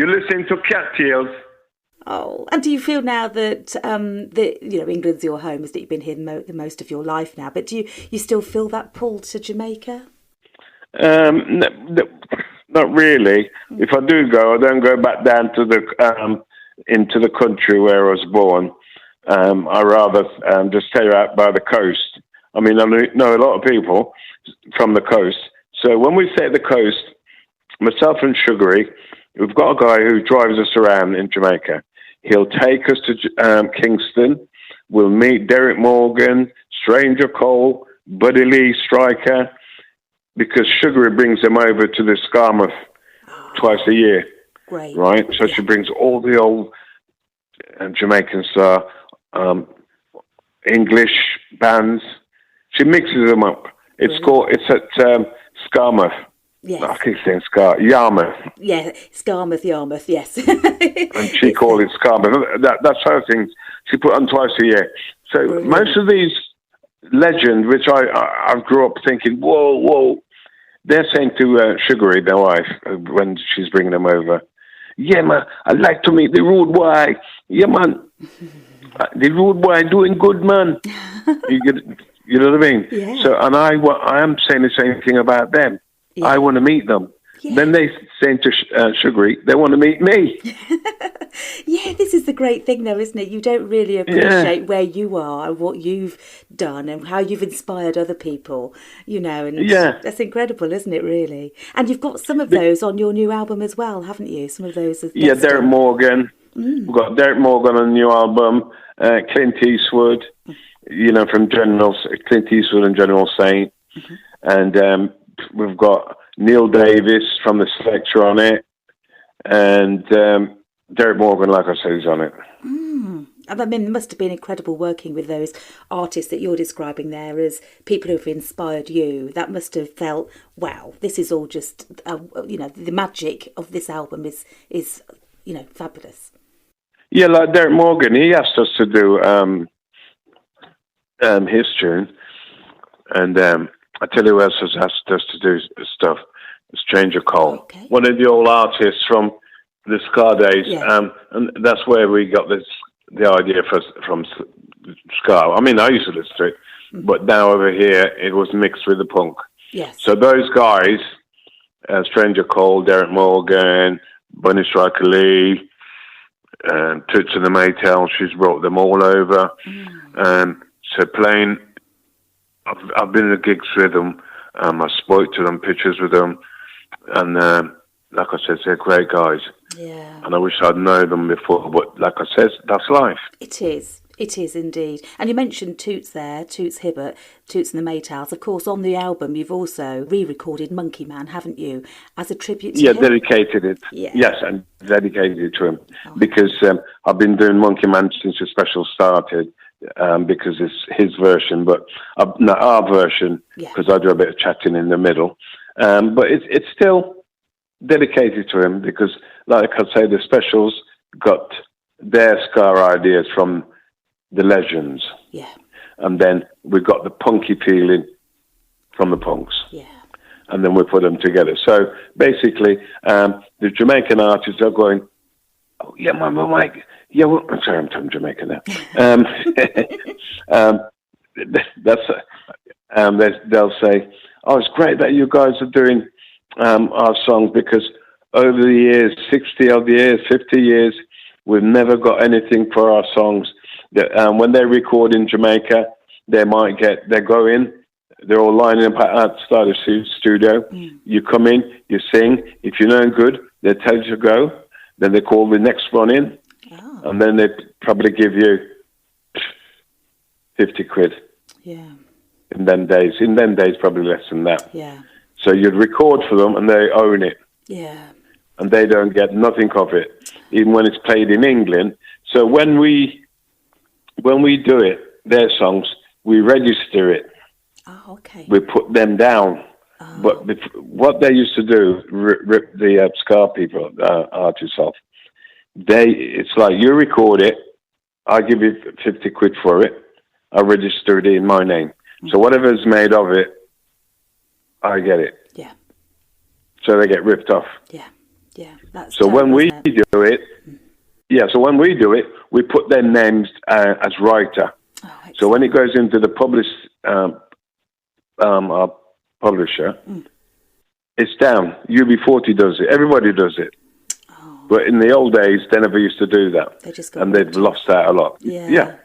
You're listening to CATtales. Oh, and do you feel now that England's your home, is that you've been here the most of your life now? But do you still feel that pull to Jamaica? Not really. If I do go, I don't go back down to the into the country where I was born. I rather just stay out by the coast. I mean, I know a lot of people from the coast. So when we stay at the coast, myself and Sugary, we've got a guy who drives us around in Jamaica. He'll take us to Kingston. We'll meet Derek Morgan, Stranger Cole, Buddy Lee, Striker, because Sugary brings them over to the Skarmouth twice a year. Great. Right? So she brings all the old Jamaican star, English bands. She mixes them up. It's at Skarmouth. Yes. I keep saying Yarmouth. Yeah, Yarmouth, yes. And she called it Skarmouth. That's her thing. She put on twice a year. So Brilliant. Most of these legends, which I grew up thinking, whoa, they're saying to Sugary, their wife, when she's bringing them over, yeah, man, I'd like to meet the rude boy. Yeah, man. The rude boy doing good, man. You know what I mean? Yeah. So, and I am saying the same thing about them. Yeah. I want to meet them. Yeah. Then they saying to Sugary, they want to meet me. Yeah, this is the great thing, though, isn't it? You don't really appreciate where you are and what you've done and how you've inspired other people, and that's incredible, isn't it, really? And you've got some of those on your new album as well, haven't you? Some of those. Derek Morgan. We've got Derek Morgan on the new album, Clint Eastwood, from Clint Eastwood and General Saint. Mm-hmm. And we've got Neil Davis from the Selector on it, and Derek Morgan, like I said, is on it. I mean, it must have been incredible working with those artists that you're describing there as people who've inspired you. That must have felt, wow, this is all just, the magic of this album is fabulous. Yeah, like Derek Morgan, he asked us to do his tune, and I tell you who else has asked us to do stuff. Stranger Cole, one of the old artists from the Ska days, and that's where we got the idea from Ska. I mean, I used to listen to it, but now over here it was mixed with the punk. Yes. So those guys, Stranger Cole, Derek Morgan, Bunny Striker Lee, Toots and the Maytals, she's brought them all over. So playing, I've been to gigs with them. I spoke to them, pictures with them, and like I said, they're great guys. Yeah. And I wish I'd known them before, but like I said, that's life. It is indeed. And you mentioned Toots there, Toots Hibbert, Toots and the Maytals. Of course, on the album, you've also re-recorded Monkey Man, haven't you, as a tribute to him? Dedicated it. Yeah. Yes, and dedicated it to him. Because I've been doing Monkey Man since the special started. Because it's his version, but not our version, because I do a bit of chatting in the middle. But it's still dedicated to him because, like I say, the specials got their Ska ideas from the legends. Yeah. And then we got the punky feeling from the punks. Yeah. And then we put them together. So basically, the Jamaican artists are going, oh, yeah, Mike. Yeah, well, I'm sorry, I'm from Jamaica now. They'll say, oh, it's great that you guys are doing our songs because over the years, 60-odd years, 50 years, we've never got anything for our songs. When they record in Jamaica, they go in, they're all lining up outside the studio. You come in, you sing. If you're no good, they tell you to go. Then they call the next one in. And then they probably give you 50 quid. Yeah. In them days, probably less than that. Yeah. So you'd record for them and they own it. Yeah. And they don't get nothing of it, even when it's played in England. So when we do it, their songs, we register it. Oh, okay. We put them down. Oh. But what they used to do, rip the Ska people, artists off. It's like you record it, I give you 50 quid for it, I register it in my name. So whatever's made of it, I get it. Yeah. So they get ripped off. Yeah. Yeah, that's so when we do it, so when we do it, we put their names as writer. Oh, so when it goes into the our publisher, it's down. UB40 does it. Everybody does it. Oh. But in the old days, they never used to do that. They just got and they've lost out a lot. Yeah.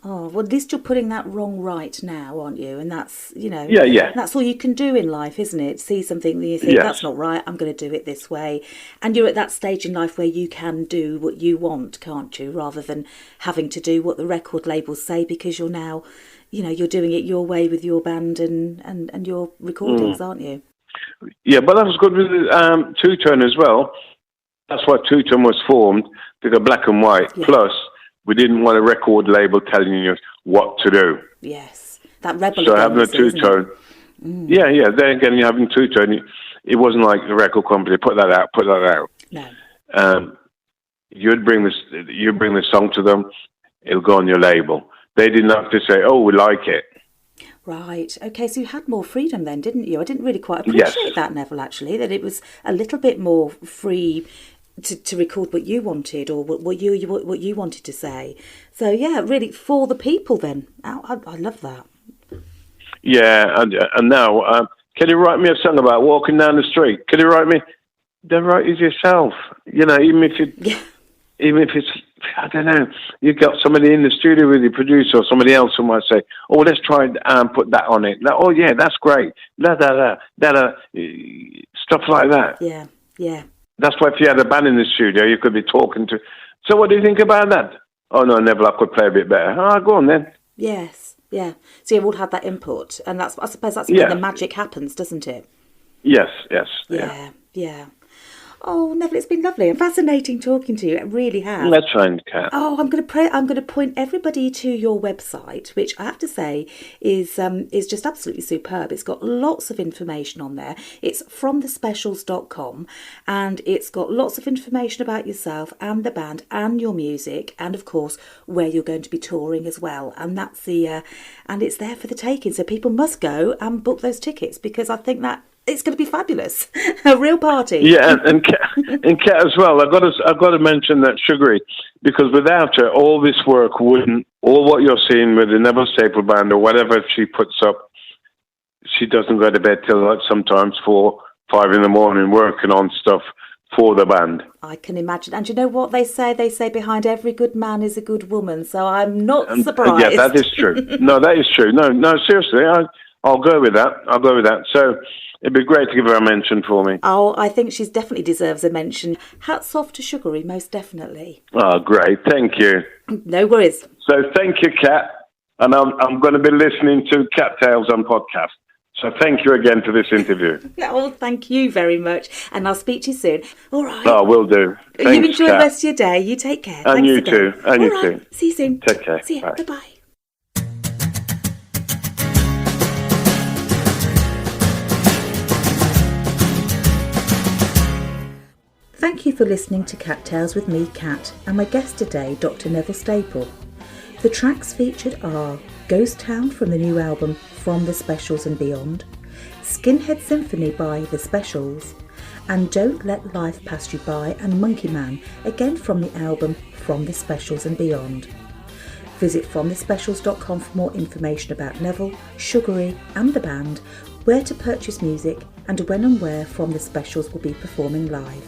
Oh, well, at least you're putting that wrong right now, aren't you? And that's, that's all you can do in life, isn't it? See something that you think, that's not right, I'm going to do it this way. And you're at that stage in life where you can do what you want, can't you? Rather than having to do what the record labels say, because you're now, you're doing it your way with your band and your recordings, aren't you? Yeah, but that was good with two-tone as well. That's why two-tone was formed, to go black and white. Yeah. Plus, we didn't want a record label telling you what to do. Yes, that rebel. So having a two-tone. Yeah. Then again, you're having two-tone. It wasn't like the record company, put that out. No. You'd bring the song to them, it'll go on your label. They didn't have to say, oh, we like it. Right. Okay. So you had more freedom then, didn't you? I didn't really quite appreciate that, Neville, actually, that it was a little bit more free to record what you wanted or what you wanted to say. So, yeah, really for the people then. I love that. Yeah. And now, can you write me a song about walking down the street? Can you write me? Then write it yourself. Even if it's, I don't know, you got somebody in the studio with your producer or somebody else who might say, oh, let's try and put that on it. Oh, yeah, that's great. Stuff like that. Yeah. That's why if you had a band in the studio, you could be talking to, so what do you think about that? Oh, no, Neville, I could play a bit better. Oh, go on then. Yes, yeah. So you've all had that input, and I suppose that's where the magic happens, doesn't it? Yes. Yeah. Oh, Neville, it's been lovely and fascinating talking to you. It really has. That's fine, Kat. Oh, I'm going to point everybody to your website, which I have to say is just absolutely superb. It's got lots of information on there. It's fromthespecials.com, and it's got lots of information about yourself and the band and your music, and of course where you're going to be touring as well. And that's and it's there for the taking. So people must go and book those tickets, because I think that it's going to be fabulous. A real party. Yeah, and Kat as well. I've got to mention that Sugary, because without her, all this work wouldn't. All what you're seeing with the Neville Staple band or whatever she puts up, she doesn't go to bed till like sometimes 4, 5 in the morning working on stuff for the band. I can imagine. And you know what they say? They say behind every good man is a good woman. So I'm not surprised. Yeah, that is true. No, that is true. No, seriously, I'll go with that. So it'd be great to give her a mention for me. Oh, I think she definitely deserves a mention. Hats off to Sugary, most definitely. Oh, great. Thank you. No worries. So thank you, Kat. And I'm going to be listening to CATtales on podcast. So thank you again for this interview. Oh, thank you very much. And I'll speak to you soon. All right. Oh, will do. Thanks, you enjoy Kat. the rest of your day. You take care. And Thanks you again. too. And All you right. too. See you soon. Take care. See you. Bye. Bye-bye. Thank you for listening to CATtales with me, Kat, and my guest today, Dr. Neville Staple. The tracks featured are Ghost Town from the new album From the Specials and Beyond, Skinhead Symphony by The Specials, and Don't Let Life Pass You By and Monkey Man, again from the album From the Specials and Beyond. Visit fromthespecials.com for more information about Neville, Sugary and the band, where to purchase music, and when and where From the Specials will be performing live.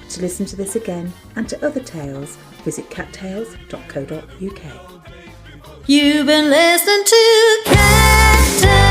To listen to this again and to other tales, visit cattales.co.uk. You've been listening to CATtales.